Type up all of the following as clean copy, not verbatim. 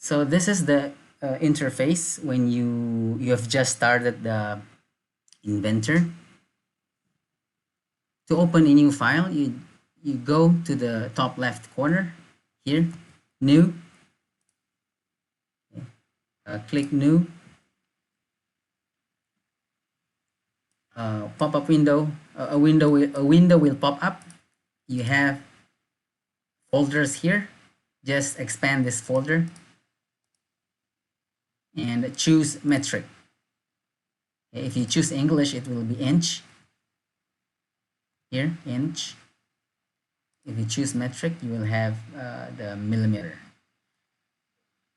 So this is the interface when you have just started the Inventor. To open a new file, you go to the top left corner here, new, click new, pop-up window, a window will pop up. You have folders here. Just expand this folder and choose metric. If you choose English, it will be inch. Here, inch. If you choose metric, you will have the millimeter.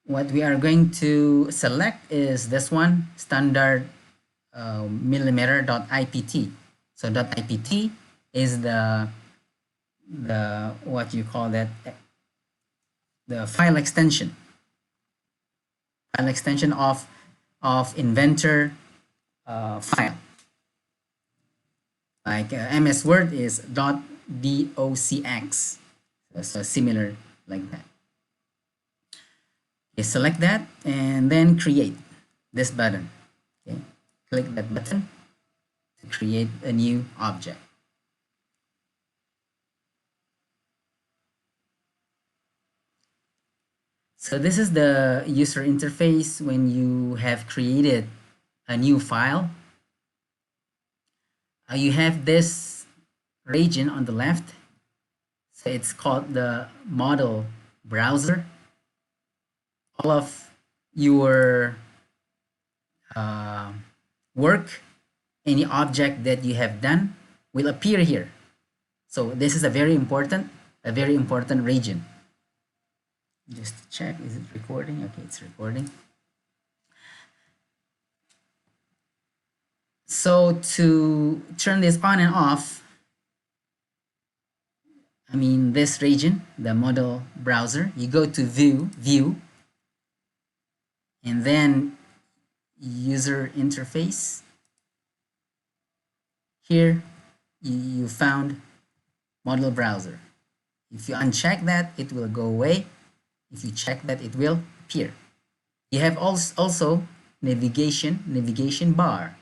What we are going to select is this one, standard millimeter.ipt. So .ipt is the what you call that, the file extension of Inventor file. Like MS Word is .docx, so similar like that. Okay, select that and then create this button. Okay, click that button to create a new object. So this is the user interface when you have created a new file. You have this region on the left. So it's called the model browser. All of your work, any object that you have done will appear here. So this is a very important region. Just to check, is it recording? Okay, it's recording. So to turn this on and off, I mean this region, the model browser, you go to view, and then user interface. Here you found model browser. If you uncheck that, it will go away. If you check that, it will appear. You have also navigation bar.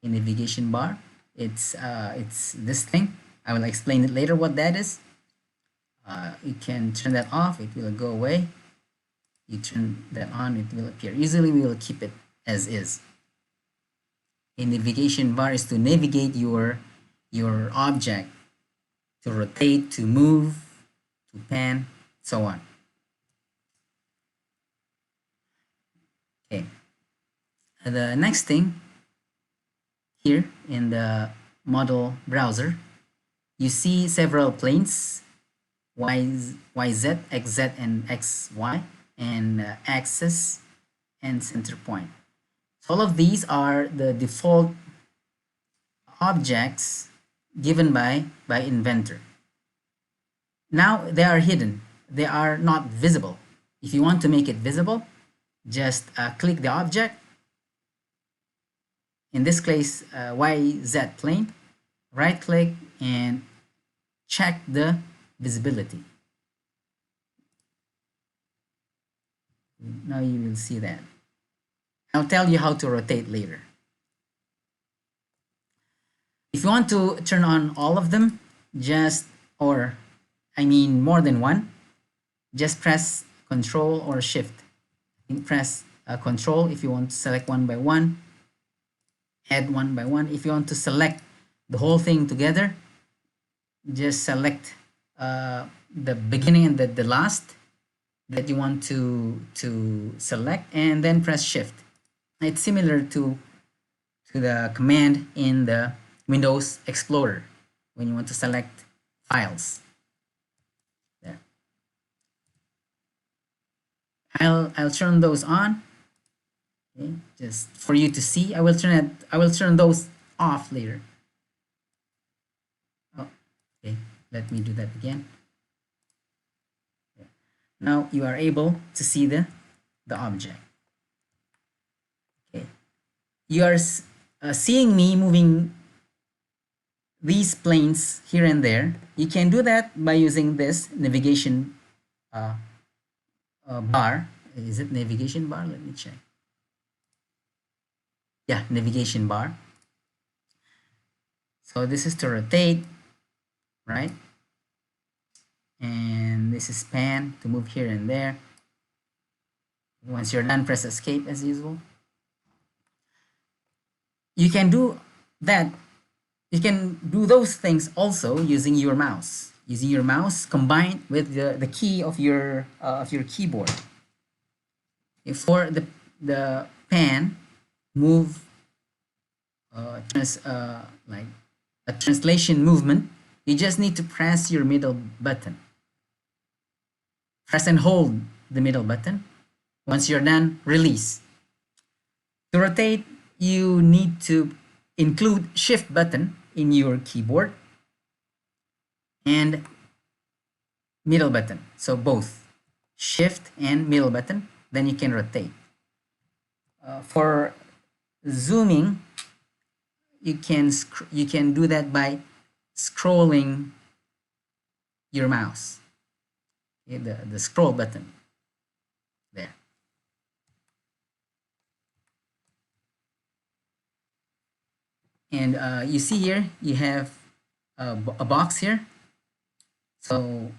In navigation bar, it's this thing. I will explain it later what that is. You can turn that off, it will go away. You turn that on, it will appear. Usually we will keep it as is. A navigation bar is to navigate your object, to rotate, to move, to pan, so on. Okay. The next thing here in the model browser, you see several planes, YZ, XZ, and XY, and axis and center point. So all of these are the default objects given by Inventor. Now they are hidden. They are not visible. If you want to make it visible, just click the object. In this case, YZ plane, right click and check the visibility. Now you will see that. I'll tell you how to rotate later. If you want to turn on all of them, more than one, just press Control or Shift. Press Control if you want to select one by one, add one by one. If you want to select the whole thing together, just select the beginning and the last that you want to select, and then press Shift. It's similar to the command in the Windows Explorer when you want to select files. There. I'll turn those on. Okay, just for you to see. I will turn those off later. Oh, okay. Let me do that again. Now you are able to see the object. Okay, you are seeing me moving these planes here and there. You can do that by using this navigation bar. Is it navigation bar? Let me check. Yeah, navigation bar. So this is to rotate, right? And this is pan to move here and there. Once you're done, press escape as usual. You can do that. You can do those things also using your mouse. Using your mouse combined with the key of your keyboard. For the pan, move like a translation movement. You just need to press your middle button. Press and hold the middle button. Once you're done, release. To rotate, you need to include shift button in your keyboard and middle button. So both shift and middle button, then you can rotate. For zooming, you can do that by scrolling your mouse. Okay, the scroll button there. And you see here, you have a box here. So,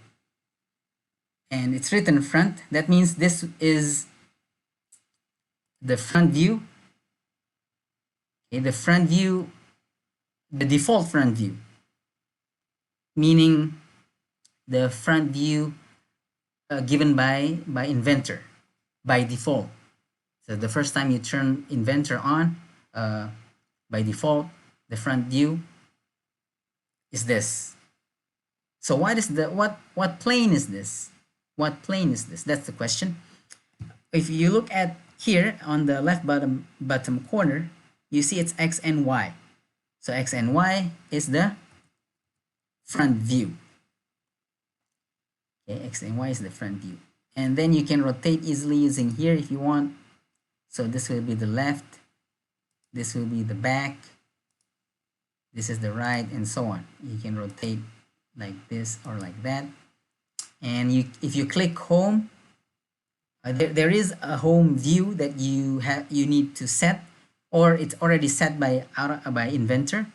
and it's written front. That means this is the front view. Okay, the front view, the default front view, meaning the front view given by Inventor by default. So the first time you turn Inventor on, by default, the front view is this. So what is what plane is this? What plane is this? That's the question. If you look at here on the left bottom corner, you see it's X and Y. So X and Y is the front view. Okay, X and Y is the front view. And then you can rotate easily using here if you want. So this will be the left, this will be the back, this is the right, and so on. You can rotate like this or like that. And if you click home, there is a home view that you need to set, or it's already set by Inventor.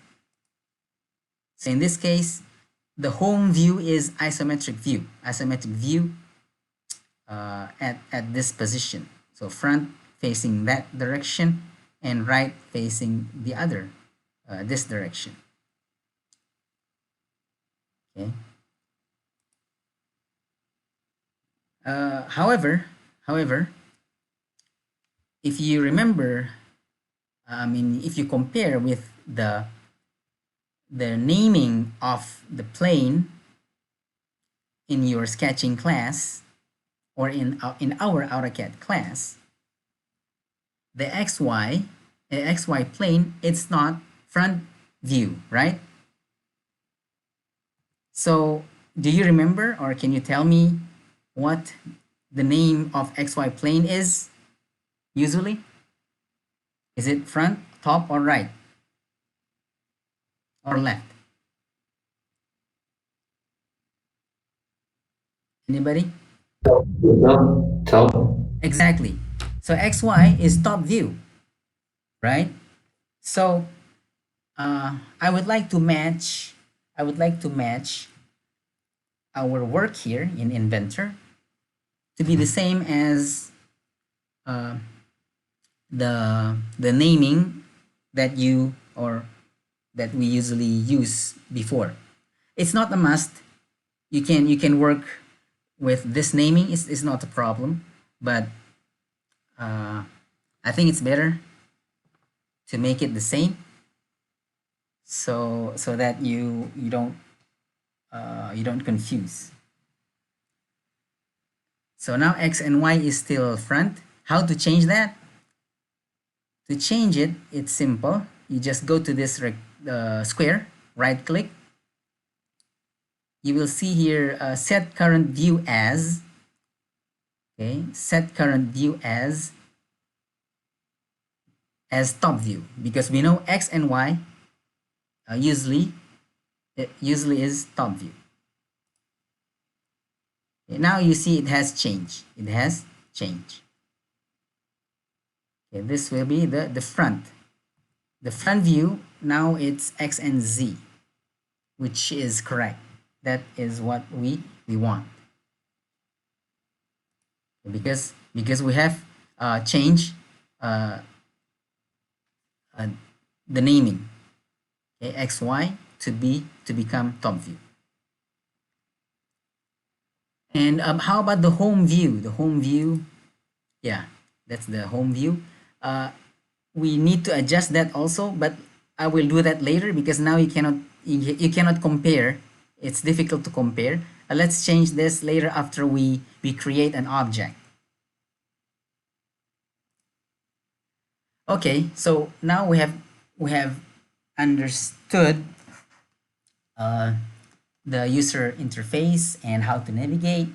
So in this case, the home view is isometric view. Isometric view at this position. So front facing that direction and right facing the other, this direction. Okay. However, if you remember, if you compare with the naming of the plane in your sketching class or in our AutoCAD class, the XY plane, it's not front view, right? So do you remember, or can you tell me what the name of XY plane is usually? Is it front, top, or right? Or left? Anybody? Top. Exactly. So XY is top view, right? So I would like to match our work here in Inventor to be the same as the naming that we usually use before. It's not a must. You can work with this naming. Is not a problem, but I think it's better to make it the same, so that you don't confuse. So now X and Y is still front. How to change that? To change it, it's simple. You just go to this square, right click. You will see here set current view as. Okay, set current view as top view, because we know X and Y usually is top view. Okay, now you see it has changed. It has changed. Okay, this will be the front. The front view, now it's X and Z, which is correct. That is what we want. Because we have changed uh, uh, the naming, okay, XY to become top view. And how about the home view? The home view, yeah, that's the home view. We need to adjust that also, but I will do that later because now you cannot compare. It's difficult to compare. Let's change this later after we create an object. Okay, so now we have understood uh, the user interface and how to navigate.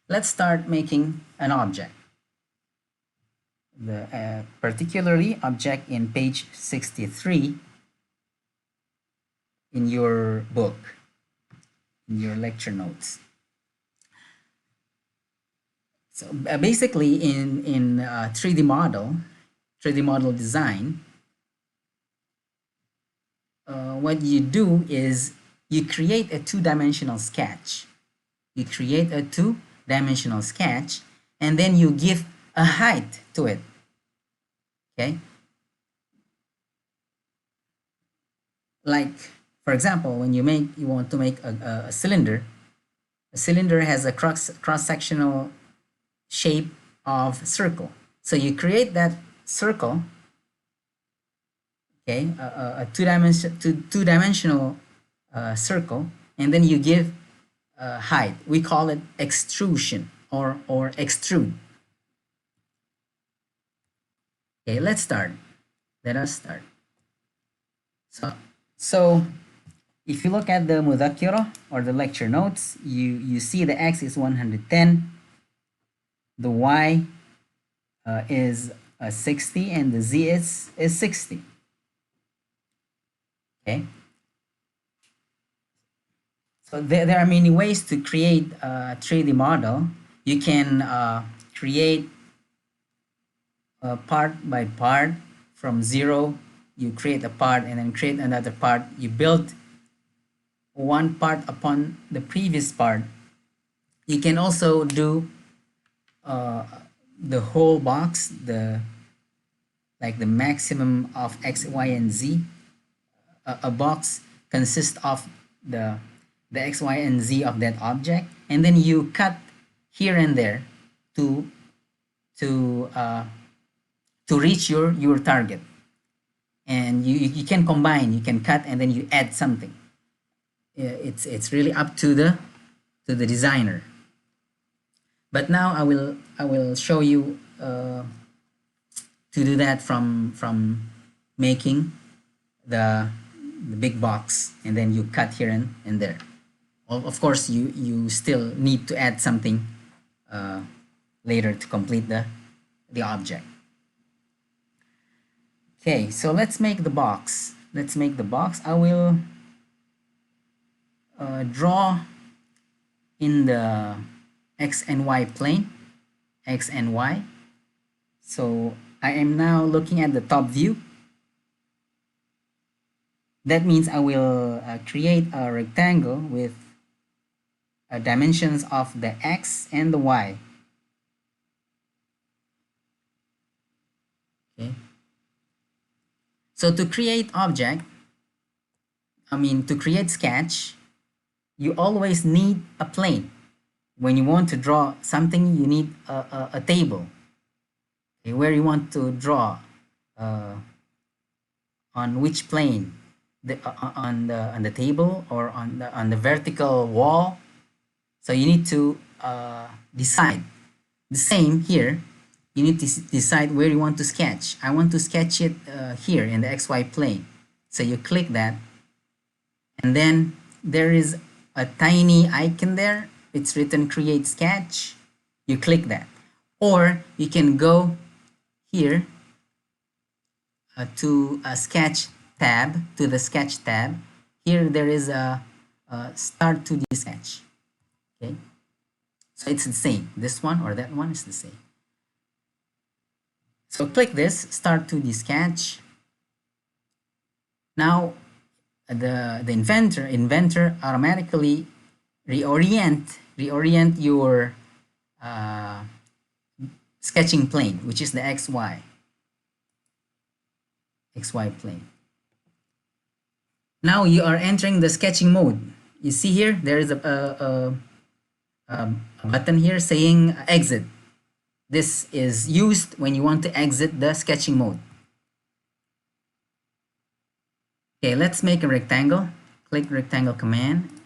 Let's start making an object. The particularly object in page 63 in your book, in your lecture notes. So basically in 3D model design, what you do is you create a two-dimensional sketch. You create a two-dimensional sketch and then you give a height to it. Okay? Like, for example, when you want to make a cylinder has a cross-sectional shape of circle. So you create that circle, okay, a two-dimensional circle, and then you give height. We call it extrusion or extrude. Okay, let's start. Let us start. So if you look at the mudakiro or the lecture notes, you see the x is 110, the y is 60, and the z is 60. Okay. So there are many ways to create a 3D model. You can create part by part from zero. You create a part and then create another part. You build one part upon the previous part. You can also do the whole box, like the maximum of x, y, and z. A box consists of the x, y, and z of that object, and then you cut here and there to reach your target. And you can combine, you can cut, and then you add something. It's really up to the designer. But now I will show you to do that from making the big box, and then you cut here and there. Of course, you still need to add something later to complete the object. Okay, so let's make the box. Let's make the box. I will draw in the x and y plane, x and y. So I am now looking at the top view. That means I will create a rectangle with dimensions of the x and the y. Okay. So to create object, to create sketch, you always need a plane. When you want to draw something, you need a table, okay, where you want to draw on which plane, on the table or on the vertical wall. So you need to decide. The same here. You need to decide where you want to sketch. I want to sketch it here in the XY plane. So you click that, and then there is a tiny icon there. It's written create sketch. You click that. Or you can go here to a sketch tab, to the sketch tab. Here there is a start 2D sketch. Okay. So it's the same. This one or that one is the same. So click this, start 2D sketch. Now the inventor automatically reorient your uh, sketching plane, which is the XY plane. Now you are entering the sketching mode. You see here, there is a button here saying exit. This is used when you want to exit the sketching mode. Okay, let's make a rectangle. Click rectangle command.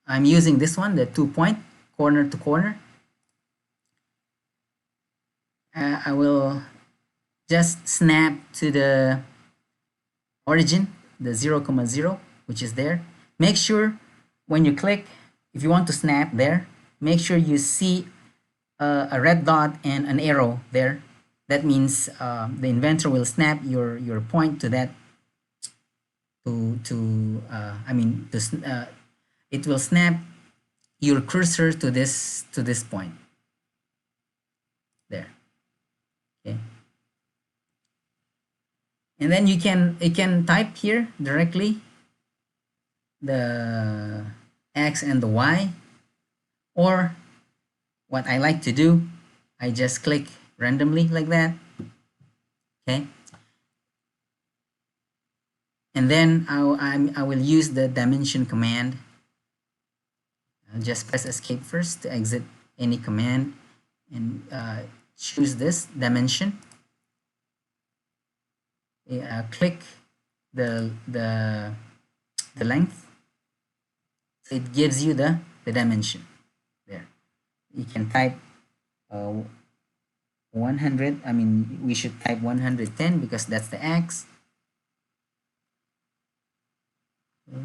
I'm using this one, the 2-point, corner to corner. I will just snap to the origin, the 0, 0, which is there. Make sure when you click, if you want to snap there, make sure you see a red dot and an arrow there. That means the inventor will snap your point to that. It will snap your cursor to this point there. Okay. And then you can type here directly the X and the Y, or what I like to do, I just click randomly like that. Okay. And then I will use the dimension command. I'll just press escape first to exit any command and choose this dimension. Click the length. So it gives you the dimension there. You can type 100. I mean, we should type 110 because that's the X. Okay.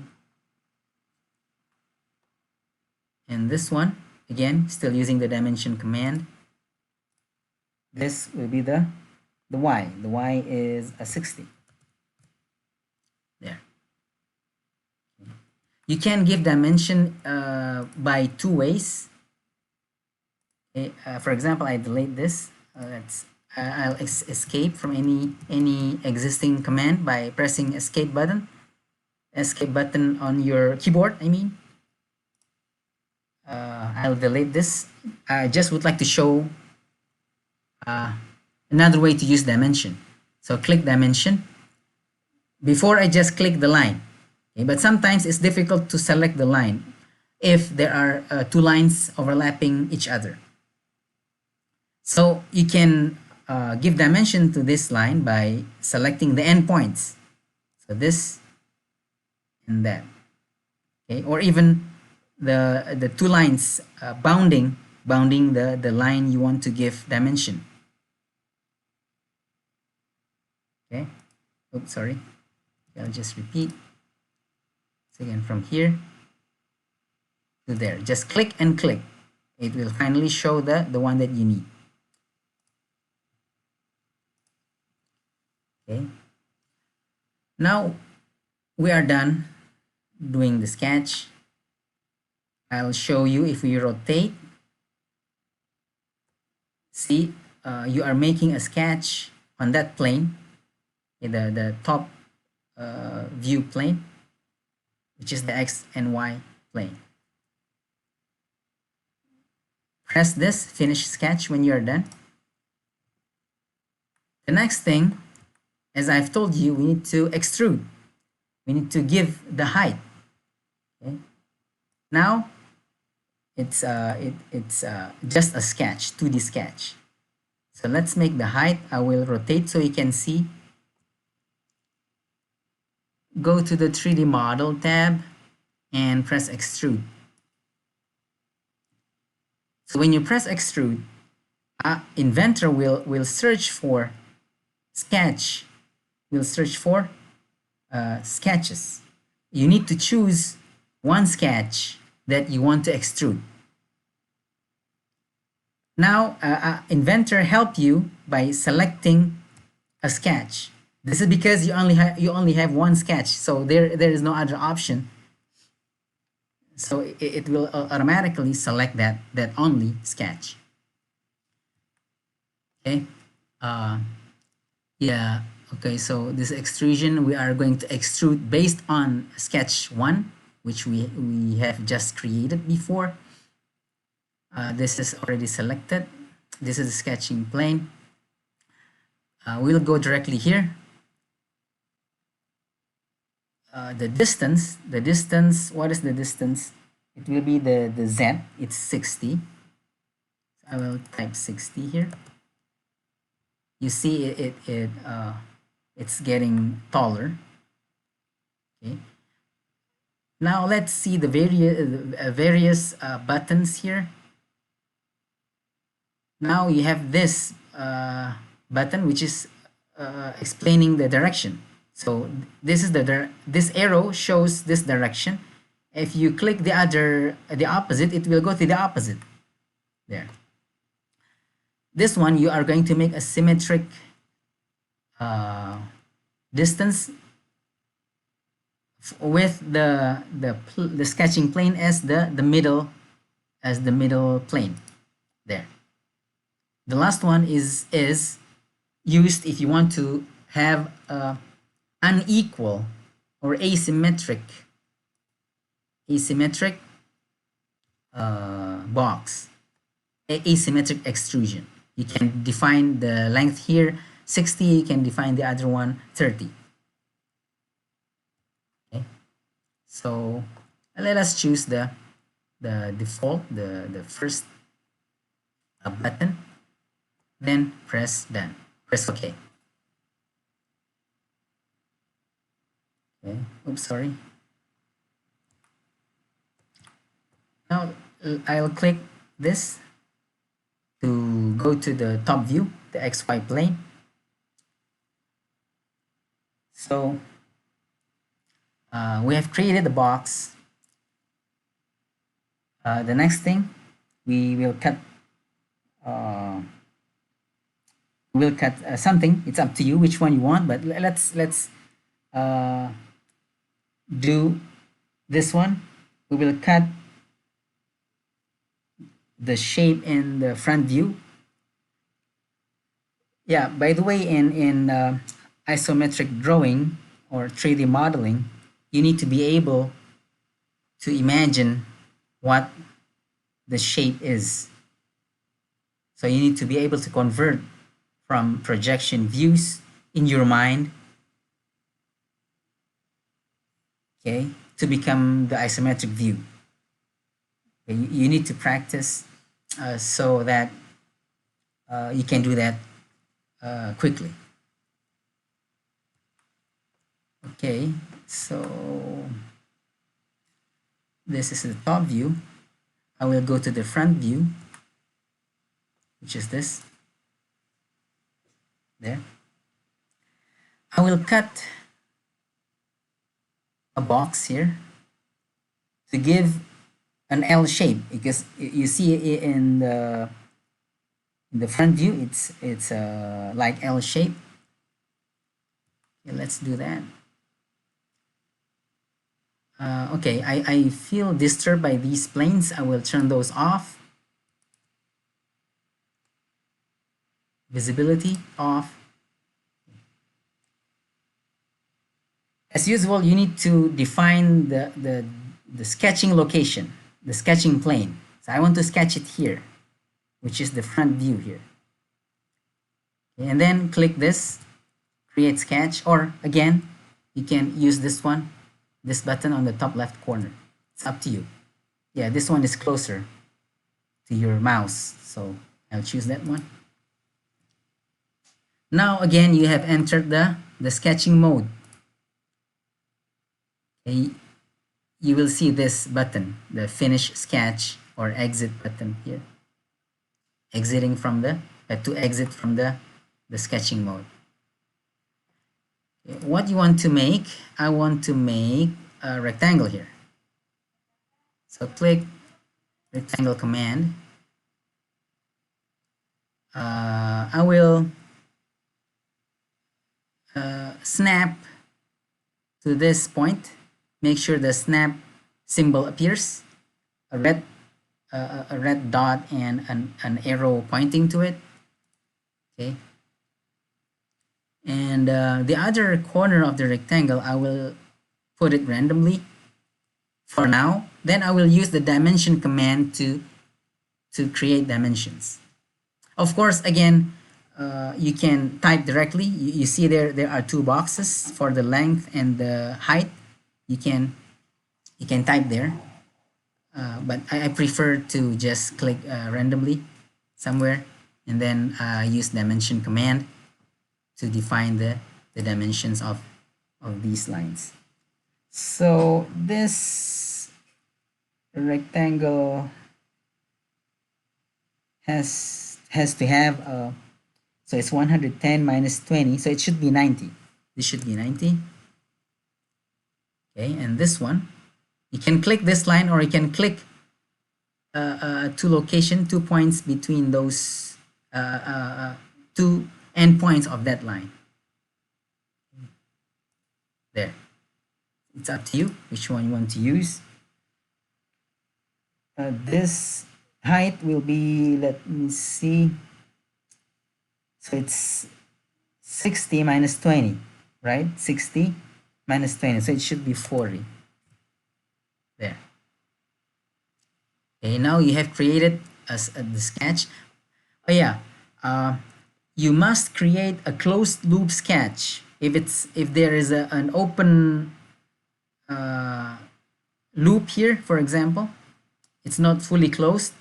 And this one, again, still using the dimension command. This will be the Y. The Y is a 60. There. Okay. You can give dimension by 2 ways. Okay. For example, I delete this. I'll escape from any existing command by pressing escape button on your keyboard. I'll delete this. I just would like to show another way to use dimension. So click dimension. Before I just click the line, okay, but sometimes it's difficult to select the line if there are 2 lines overlapping each other. So you can give dimension to this line by selecting the endpoints. So this and that. Okay, or even the 2 lines bounding the line you want to give dimension. Okay. Oops, sorry. I'll just repeat. So again, from here to there, just click and click. It will finally show the one that you need. Okay. Now we are done doing the sketch. I'll show you if we rotate. See, you are making a sketch on that plane, the top view plane, which is the X and Y plane. Press this finish sketch when you are done. The next thing, as I've told you, we need to extrude. We need to give the height. Okay. Now it's just a sketch, 2D sketch. So let's make the height. I will rotate so you can see. Go to the 3D model tab and press extrude. So when you press extrude, inventor will search for sketch, will search for sketches. You need to choose one sketch that you want to extrude. Now inventor help you by selecting a sketch. This is because you only have one sketch, so there is no other option. So it will automatically select that only sketch. Okay. Yeah, okay, so this extrusion, we are going to extrude based on sketch 1, which we have just created before. This is already selected. This is the sketching plane. We'll go directly here. The distance, what is the distance? It will be the Z, it's 60. I will type 60 here. You see it's getting taller. Okay. Now let's see the various buttons here. Now you have this button which is explaining the direction. So this is this arrow shows this direction. If you click the opposite, it will go to the opposite. There. This one, you are going to make a symmetric distance with the sketching plane as the middle plane. There. The last one is used if you want to have a unequal or asymmetric box, asymmetric extrusion. You can define the length here 60, you can define the other one 30. Okay, so let us choose the default, the first button, then press done, press OK. Okay, oops, sorry. Now I'll click this to go to the top view, the XY plane. So we have created the box. The next thing, we will cut something. It's up to you which one you want, but let's do this one. We will cut the shape in the front view. Yeah, by the way, in isometric drawing or 3D modeling, you need to be able to imagine what the shape is. So you need to be able to convert from projection views in your mind, okay, to become the isometric view. Okay, you need to practice so that you can do that quickly. Okay, so this is the top view. I will go to the front view, which is this. There. I will cut a box here to give an L shape, because you see in the front view it's like L shape. Okay, let's do that. Okay, I feel disturbed by these planes. I will turn those off. Visibility off. As usual, you need to define the sketching location, the sketching plane. So I want to sketch it here, which is the front view here. Okay, and then click this, create sketch, or again, you can use this one, this button on the top left corner. It's up to you. Yeah, this one is closer to your mouse, so I'll choose that one. Now again, you have entered the sketching mode. Okay, you will see this button, the finish sketch or exit button here, exiting from the to exit from the sketching mode. Okay, what you want to make? I want to make a rectangle here. So click rectangle command. I will snap to this point. Make sure the snap symbol appears, a red dot and an arrow pointing to it. Okay. And the other corner of the rectangle, I will put it randomly for now. Then I will use the dimension command to create dimensions. Of course, again, you can type directly. You see there are two boxes for the length and the height. You can type there, but I prefer to just click randomly somewhere and then use dimension command to define the dimensions of these lines. So this rectangle has to have a, so it's 110 minus 20, so it should be 90. This should be 90. Okay, and this one, you can click this line or you can click two points between those two endpoints of that line. There. It's up to you which one you want to use. This height will be, let me see, so it's 60 minus 20, right? 60 minus 20, so it should be 40. There. Okay, now you have created the sketch. Oh yeah, you must create a closed loop sketch. If there is an open loop here, for example, it's not fully closed,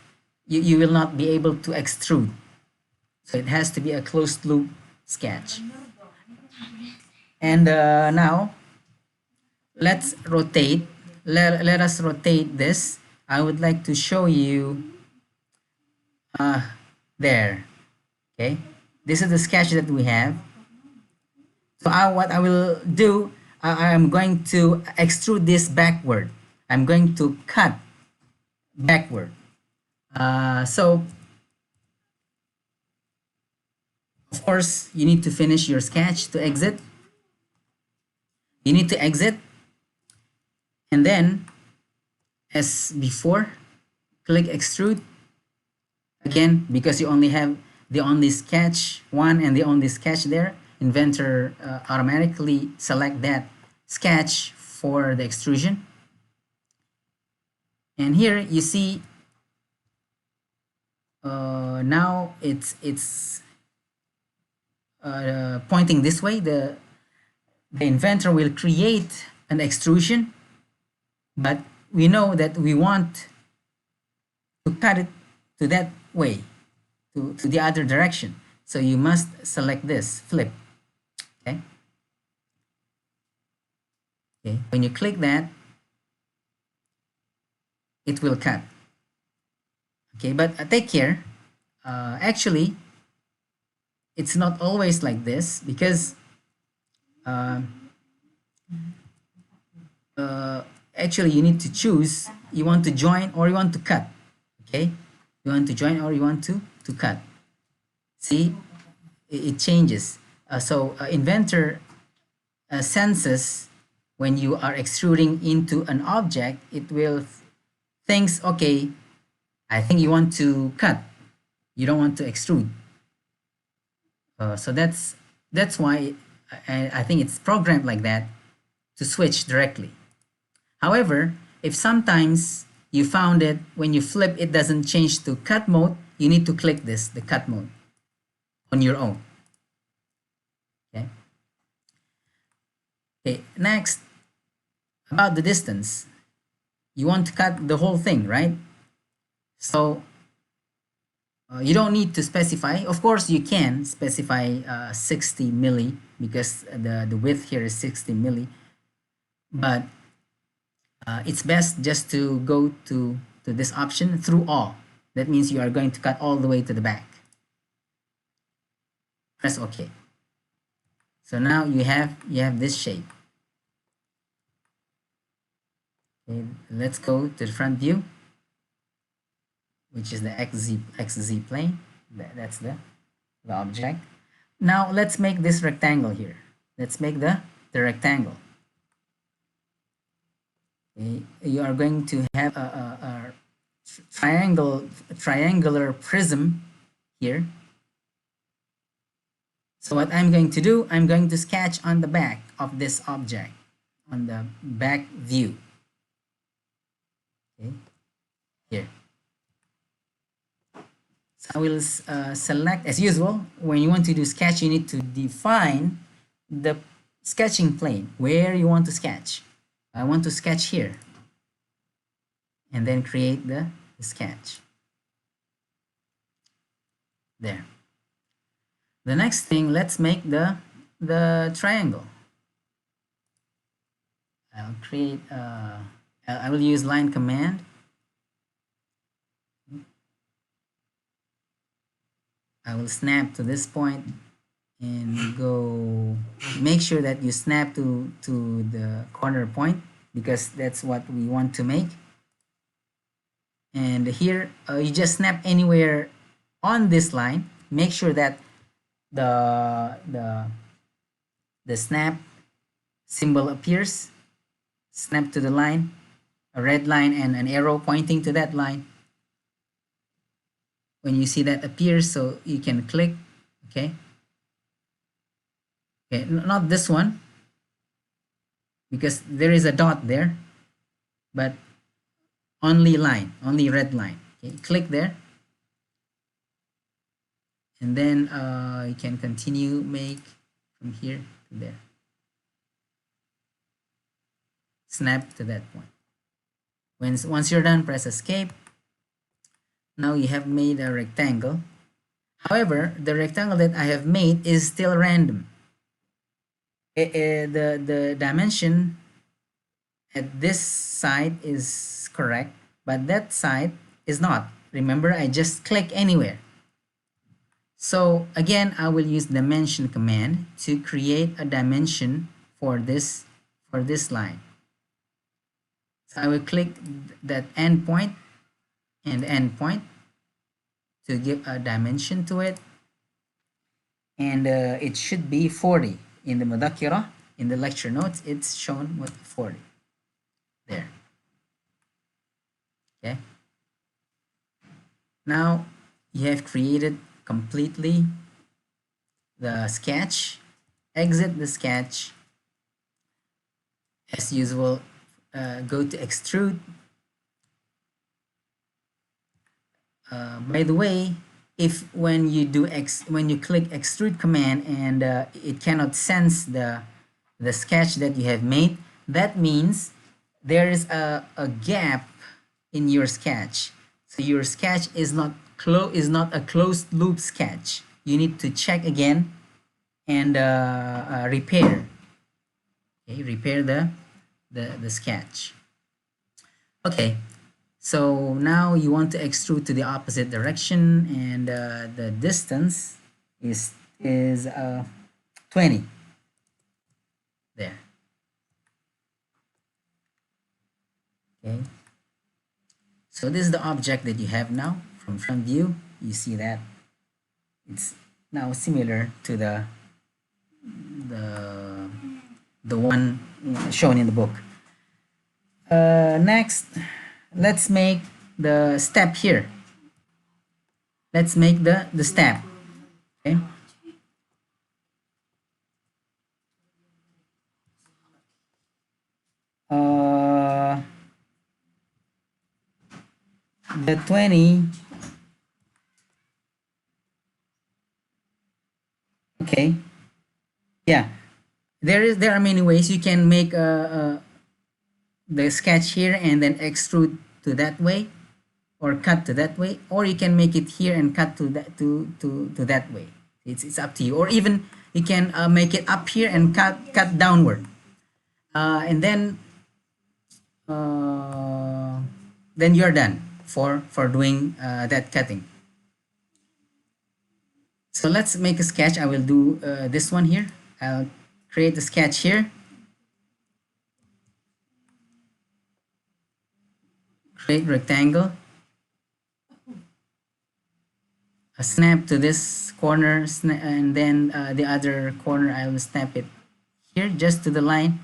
you will not be able to extrude. So it has to be a closed loop sketch. And now let's rotate. Let us rotate this. I would like to show you there. Okay, this is the sketch that we have. So what I will do, I'm going to extrude this backward. I'm going to cut backward. So of course you need to finish your sketch to exit. You need to exit, and then as before, click extrude again, because you only have the only sketch one and the only sketch there. Inventor automatically select that sketch for the extrusion. And here you see now it's pointing this way. The inventor will create an extrusion, but we know that we want to cut it to that way, to the other direction. So you must select this, flip. Okay. Okay. When you click that, it will cut. Okay, but take care. Actually, it's not always like this, because actually you need to choose, you want to join or you want to cut. Okay, you want to join or you want to cut. See, it changes. So inventor senses when you are extruding into an object, it will thinks, okay, I think you want to cut, you don't want to extrude. So that's why I think it's programmed like that, to switch directly. However, if sometimes you found it when you flip it doesn't change to cut mode, you need to click this, the cut mode, on your own. Okay. Okay, next, about the distance. You want to cut the whole thing, right? So you don't need to specify. Of course, you can specify 60 milli, because the width here is 60 milli. But it's best just to go to this option, through all. That means you are going to cut all the way to the back. Press OK. So now you have this shape. Okay, let's go to the front view, which is the XZ plane. That's the object. Now let's make this rectangle here. Let's make the rectangle. Okay, you are going to have a triangular prism here. So what I'm going to do, I'm going to sketch on the back of this object, on the back view. Okay, here. So I will select, as usual, when you want to do sketch, you need to define the sketching plane, where you want to sketch. I want to sketch here, and then create the sketch. There. The next thing, let's make the triangle. I'll create, I will use line command. I will snap to this point and go, make sure that you snap to the corner point, because that's what we want to make. And here you just snap anywhere on this line. Make sure that the snap symbol appears. Snap to the line, a red line and an arrow pointing to that line. When you see that appears, so you can click. Okay, okay, not this one, because there is a dot there, but only line, only red line. Okay, click there, and then you can continue, make from here to there. Snap to that point. Once you're done, press escape. Now you have made a rectangle. However, the rectangle that I have made is still random. The dimension at this side is correct, but that side is not. Remember, I just click anywhere. So again, I will use dimension command to create a dimension for this line. So I will click that endpoint and endpoint to give a dimension to it, and it should be 40. In the Mudakira, in the lecture notes, it's shown with 40 there. Okay, now you have created completely the sketch. Exit the sketch. As usual, go to extrude. By the way, if when you click extrude command and it cannot sense the sketch that you have made, that means there is a gap in your sketch. So your sketch is not a closed loop sketch. You need to check again and repair. Okay, repair the sketch. Okay, so now you want to extrude to the opposite direction, and the distance is 20 there. Okay, so this is the object that you have now from front view. You see that it's now similar to the one shown in the book. Next, let's make the step here. Let's make the step. Okay. The 20. Okay. Yeah. There are many ways you can make the sketch here and then extrude to that way, or cut to that way, or you can make it here and cut to that to that way. It's up to you. Or even you can make it up here and cut downward, and then you're done for doing that cutting. So let's make a sketch. I will do this one here. I'll create a sketch here. Create rectangle. A snap to this corner, and then the other corner I will snap it here just to the line,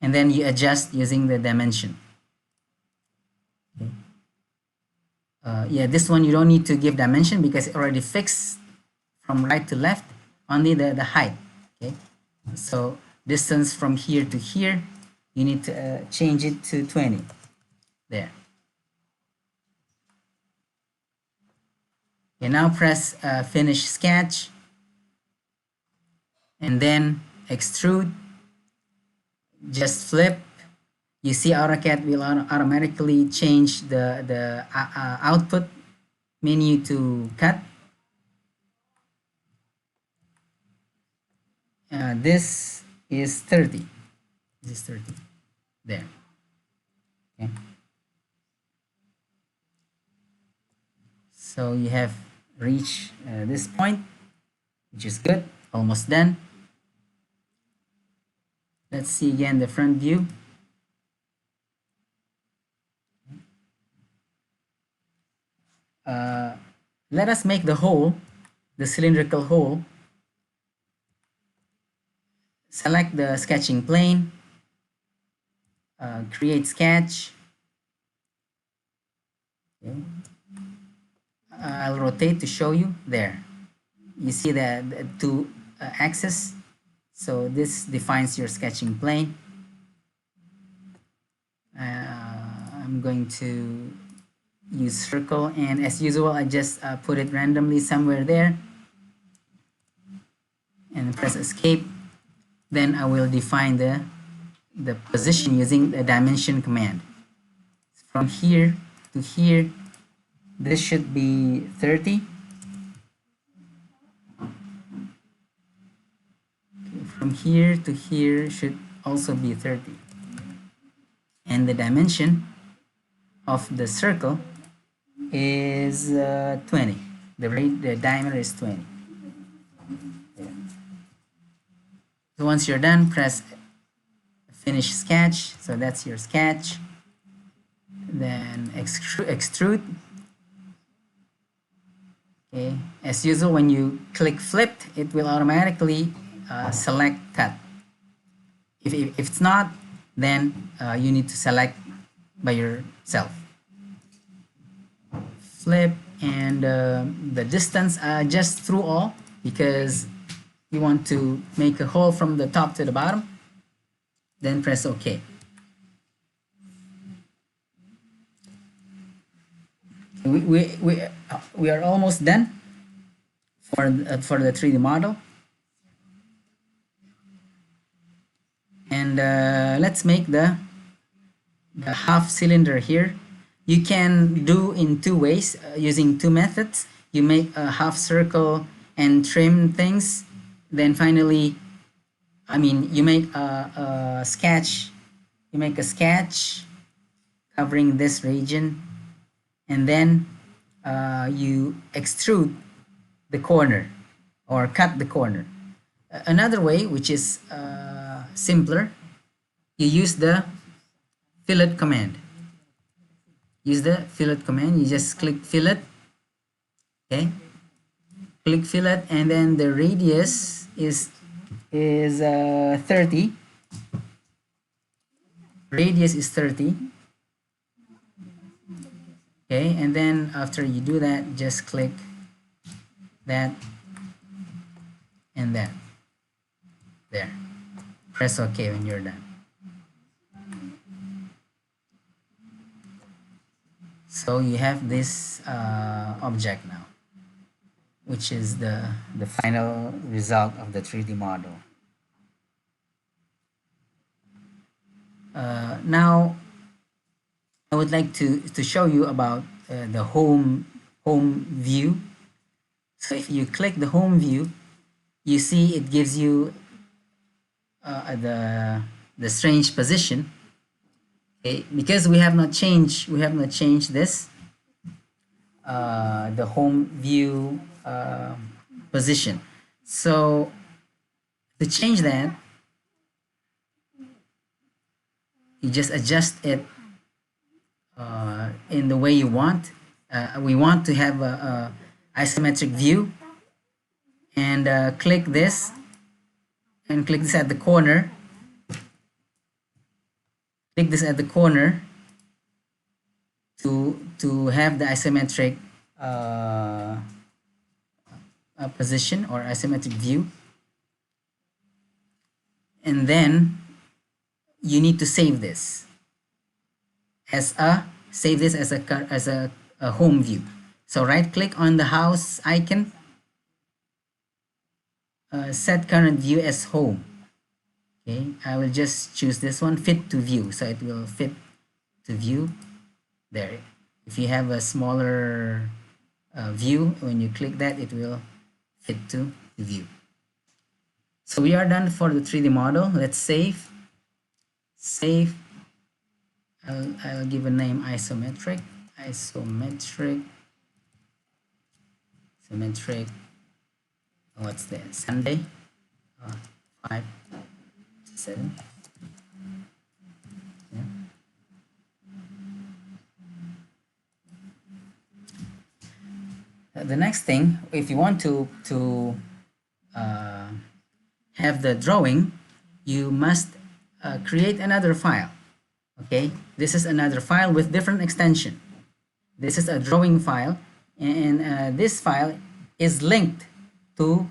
and then you adjust using the dimension. Okay. Yeah, this one you don't need to give dimension because it already fixed from right to left, only the height. Okay, so distance from here to here, you need to change it to 20. There. Okay, now press finish sketch and then extrude. Just flip. You see AutoCAD will automatically change the output menu to cut. This is 30. This is 30. There. Okay. So you have reached this point, which is good. Almost done. Let's see again the front view. Let us make the hole, the cylindrical hole. Select the sketching plane, create sketch. Okay. I'll rotate to show you. There. You see the two axes. So this defines your sketching plane. I'm going to use circle, and as usual I just put it randomly somewhere there and press escape. Then I will define the position using the dimension command. From here to here, this should be 30. Okay, from here to here should also be 30. And the dimension of the circle is 20. The diameter is 20. Yeah. So once you're done, press finish sketch. So that's your sketch. Then extrude. Okay. As usual, when you click flipped, it will automatically select cut. If it's not, then you need to select by yourself. Flip, and the distance just through all, because you want to make a hole from the top to the bottom. Then press OK. We are almost done for the 3D model. And let's make the half cylinder here. You can do in two ways, using two methods. You make a half circle and trim things. Then finally, you make a sketch. You make a sketch covering this region, and then you extrude the corner or cut the corner. Another way, which is simpler, you use the fillet command. Use the fillet command. You just click fillet. Okay. Click fillet, and then the radius is 30. Radius is 30. Okay, and then after you do that, just click that and that. There. Press OK when you're done. So you have this object now, which is the final result of the 3D model. Now I would like to show you about the home view. So if you click the home view, you see it gives you the strange position. Okay, because we have not changed this the home view position. So to change that, you just adjust it in the way you want. We want to have a isometric view, and click this and click this at the corner. Click this at the corner to have the isometric position or isometric view, and then you need to save this as a a home view. So right click on the house icon, set current view as home. Okay, I will just choose this one, fit to view, so it will fit to view there. If you have a smaller view, when you click that, it will fit to view. So we are done for the 3D model. Let's save. I'll give a name isometric. What's that? Sunday, 5 7. Yeah. The next thing, if you want to have the drawing, you must create another file. Okay, this is another file with different extension. This is a drawing file, and this file is linked to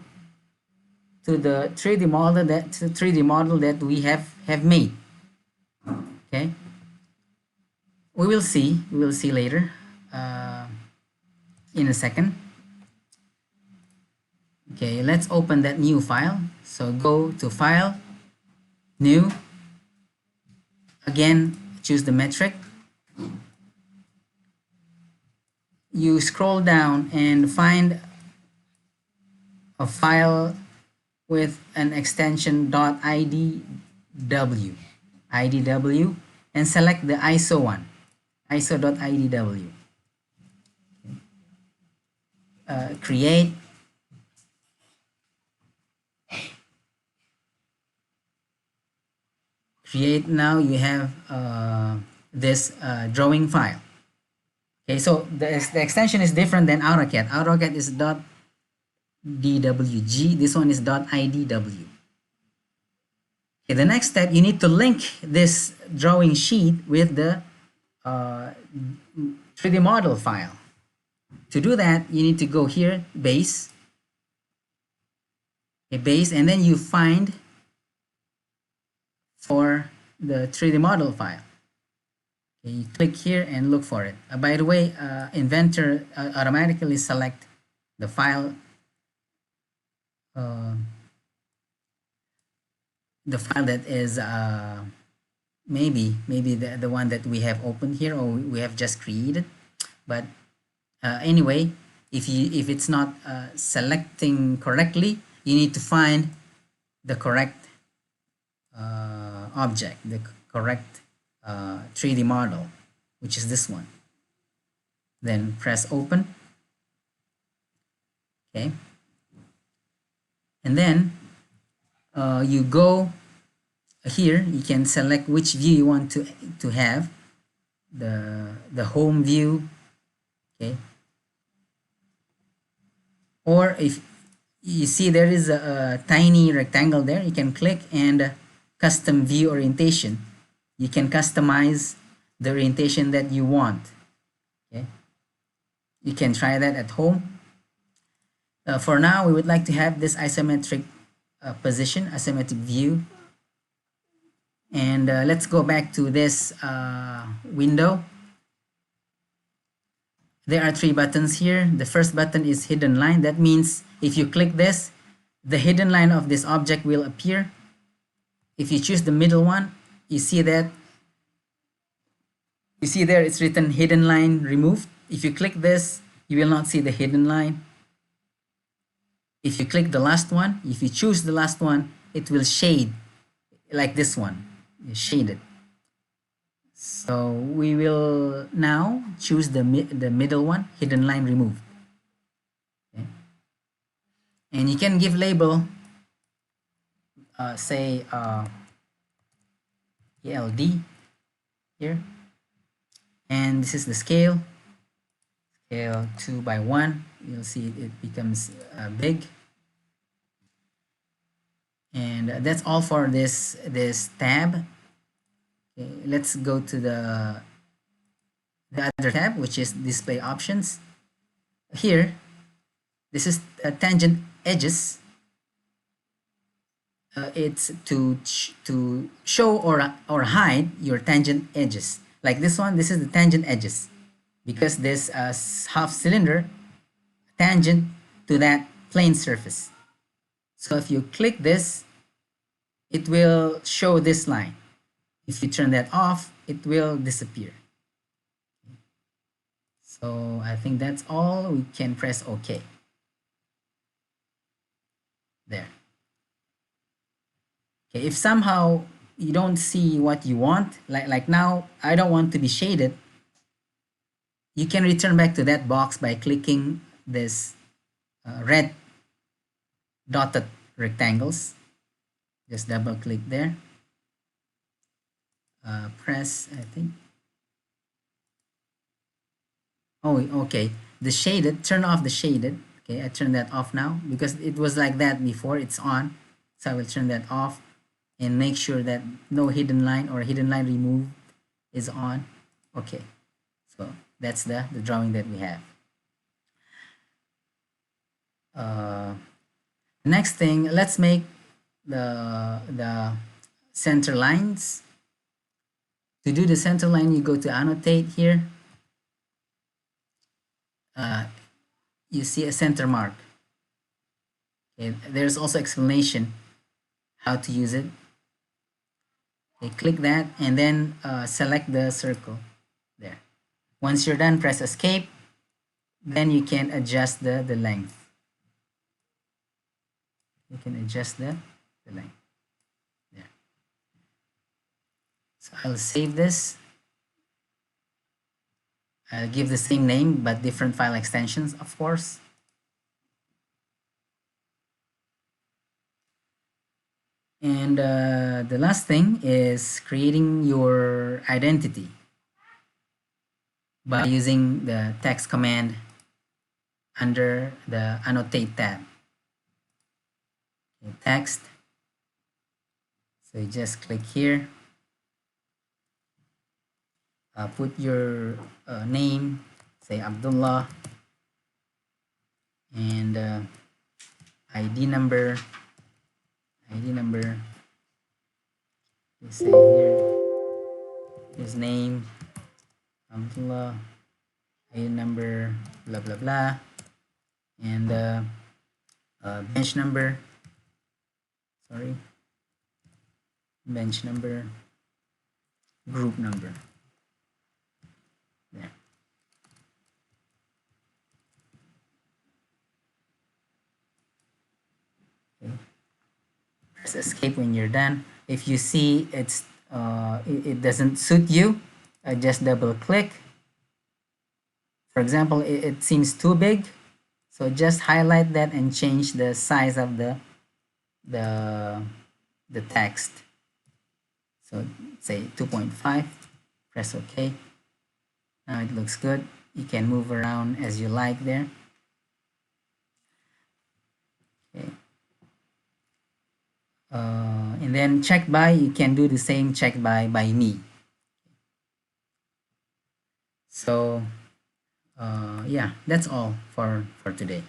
the 3D model that we have made. Okay, we will see later in a second. Okay, let's open that new file. So go to File, New. Again, choose the metric. You scroll down and find a file with an extension .idw, and select the ISO one, iso.idw. Create. Now you have this drawing file. Okay, so the extension is different than AutoCAD. AutoCAD is .dwg. This one is .idw. Okay, the next step, you need to link this drawing sheet with the 3D model file. To do that, you need to go here, Base. Okay, Base, and then you find for the 3D model file. Okay, you click here and look for it. By the way, Inventor automatically select the file, that is maybe the one that we have opened here or we have just created. But anyway, if it's not selecting correctly, you need to find the correct object, the correct 3D model, which is this one. Then press open. Okay, and then you go here. You can select which view you want to have, the home view. Okay, or if you see there is a tiny rectangle there, you can click and custom view orientation. You can customize the orientation that you want. Okay, you can try that at home. For now, we would like to have this isometric position, isometric view. And let's go back to this window. There are 3 buttons here. The first button is hidden line. That means if you click this, the hidden line of this object will appear. If you choose the middle one, you see there it's written hidden line removed. If you click this, you will not see the hidden line. If you click the last one, if you choose the last one, it will shade like this one, shaded. So we will now choose the middle one, hidden line removed. Okay. And you can give label, say ELD here, and this is the scale 2:1. You'll see it becomes big, and that's all for this tab. Okay, let's go to the other tab, which is display options. Here This is tangent edges. It's to show or hide your tangent edges. Like this one, this is the tangent edges because this half cylinder tangent to that plane surface. So if you click this, it will show this line. If you turn that off, it will disappear. So I think that's all. We can press OK. There. Okay, if somehow you don't see what you want, like now, I don't want to be shaded, you can return back to that box by clicking this red dotted rectangles. Just double click there. Press, I think. Oh, okay. The shaded, turn off the shaded. Okay, I turn that off now because it was like that before. It's on. So I will turn that off and make sure that no hidden line or hidden line removed is on. Okay, so that's the drawing that we have. Next thing, let's make the center lines. To do the center line, you go to annotate here. You see a center mark. Okay, there's also explanation how to use it. Okay, click that and then select the circle there. Once you're done, press escape. Then you can adjust the length. You can adjust the length there. So I'll save this. I'll give the same name but different file extensions, of course. And the last thing is creating your identity by using the text command under the annotate tab. Okay, text. So you just click here. Put your name, say Abdullah, and ID number. You say here his name, Abdullah, ID number, blah blah blah, and bench number. Sorry, bench number, group number. There. Okay. Press escape when you're done. If you see it doesn't suit you, just double click. For example, it seems too big, so just highlight that and change the size of the text. So say 2.5. Press OK. Now it looks good. You can move around as you like there. Okay. And then check by, you can do the same check by me. So yeah, that's all for today.